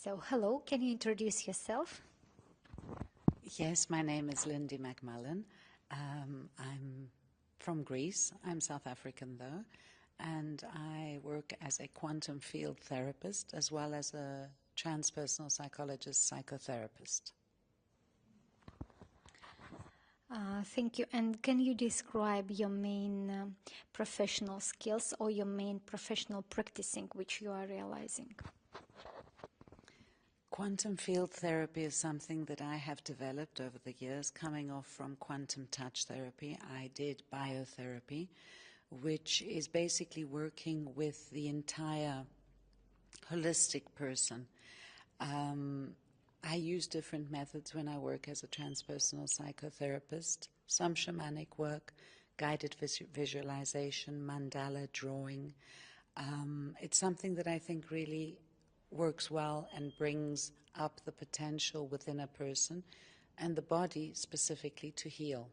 So, hello, can you introduce yourself? Yes, my name is Lindy McMullin. I'm from Greece. I'm South African, though, and I work as a quantum field therapist as well as a transpersonal psychologist psychotherapist. Thank you. And can you describe your main professional skills or your main professional practicing which you are realizing? Quantum field therapy is something that I have developed over the years. Coming off from quantum touch therapy, I did biotherapy, which is basically working with the entire holistic person. I use different methods when I work as a transpersonal psychotherapist, some shamanic work, guided visualization, mandala drawing. It's something that I think really works well and brings up the potential within a person and the body specifically to heal.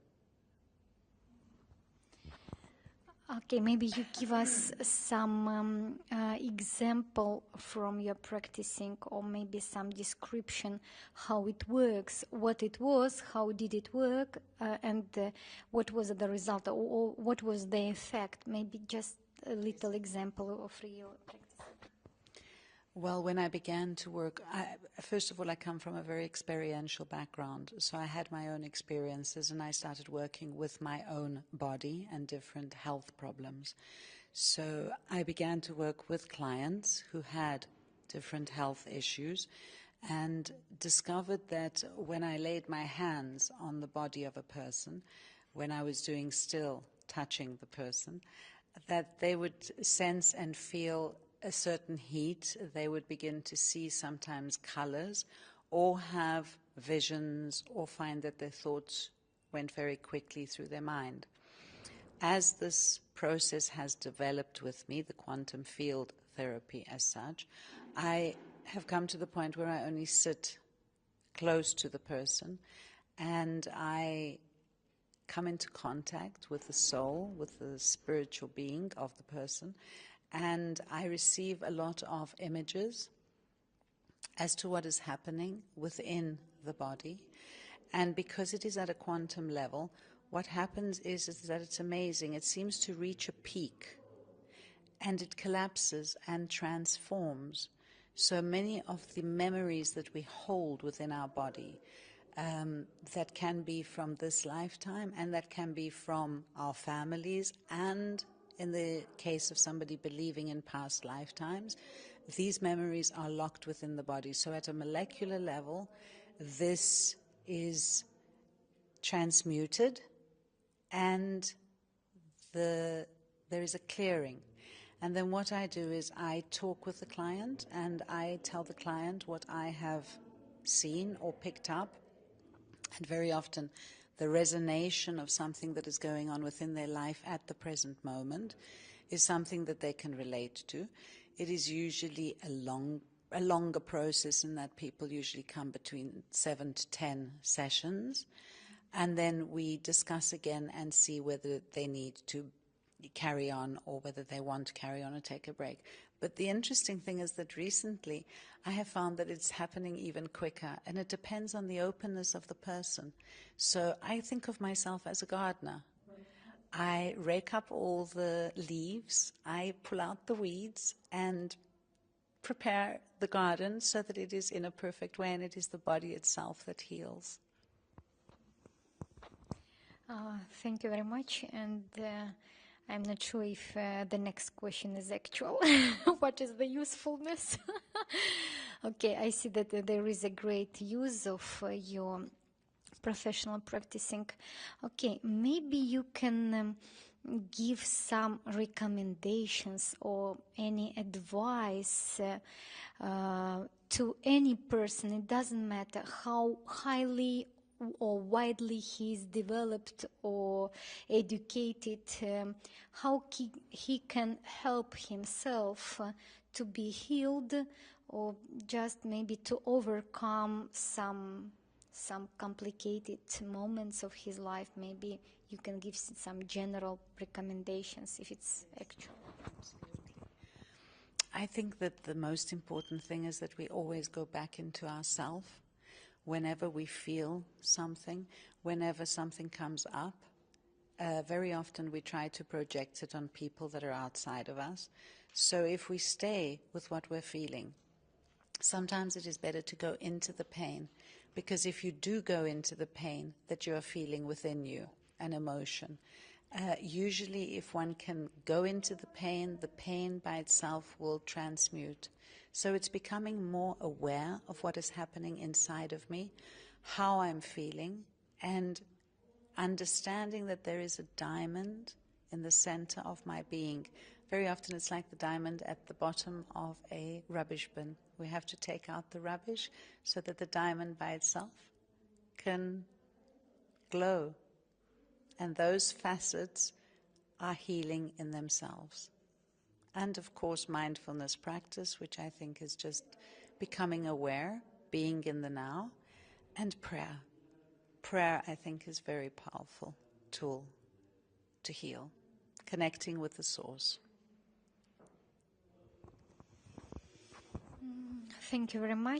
Okay, maybe you give us some example from your practicing, or maybe some description how it works, what it was, how did it work, and what was the result, or what was the effect. Maybe just a little example of your practice. Well, when I began to work, first of all, I come from a very experiential background. So I had my own experiences and I started working with my own body and different health problems. So I began to work with clients who had different health issues and discovered that when I laid my hands on the body of a person, when I was doing still touching the person, that they would sense and feel a certain heat. They would begin to see sometimes colors or have visions or find that their thoughts went very quickly through their mind. As this process has developed with me, the quantum field therapy as such, I have come to the point where I only sit close to the person and I come into contact with the soul, with the spiritual being of the person, and I receive a lot of images as to what is happening within the body. And because it is at a quantum level, what happens is that it's amazing. It seems to reach a peak, and it collapses and transforms. So many of the memories that we hold within our body, that can be from this lifetime, and that can be from our families, and in the case of somebody believing in past lifetimes, these memories are locked within the body. So at a molecular level, this is transmuted and there is a clearing. And then what I do is I talk with the client and I tell the client what I have seen or picked up. And very often the resonation of something that is going on within their life at the present moment is something that they can relate to. It is usually a longer process in that people usually come between 7 to 10 sessions. And then we discuss again and see whether they need to carry on or whether they want to carry on or take a break. But the interesting thing is that recently I have found that it's happening even quicker, and it depends on the openness of the person. So I think of myself as a gardener. I rake up all the leaves, I pull out the weeds and prepare the garden so that it is in a perfect way, and it is the body itself that heals. Thank you very much. And I'm not sure if the next question is actual. What is the usefulness? Okay, I see that there is a great use of your professional practicing. Okay, maybe you can give some recommendations or any advice to any person. It doesn't matter how highly or widely he is developed or educated, how he can help himself to be healed, or just maybe to overcome some complicated moments of his life. Maybe you can give some general recommendations if it's actual. I think that the most important thing is that we always go back into ourself whenever we feel something, whenever something comes up. Very often we try to project it on people that are outside of us. So if we stay with what we're feeling, sometimes it is better to go into the pain, because if you do go into the pain that you are feeling within you, an emotion, usually if one can go into the pain by itself will transmute. So it's becoming more aware of what is happening inside of me, how I'm feeling, and understanding that there is a diamond in the center of my being. Very often it's like the diamond at the bottom of a rubbish bin. We have to take out the rubbish so that the diamond by itself can glow. And those facets are healing in themselves. And of course, mindfulness practice, which I think is just becoming aware, being in the now, and prayer. Prayer, I think, is a very powerful tool to heal, connecting with the source. Thank you very much.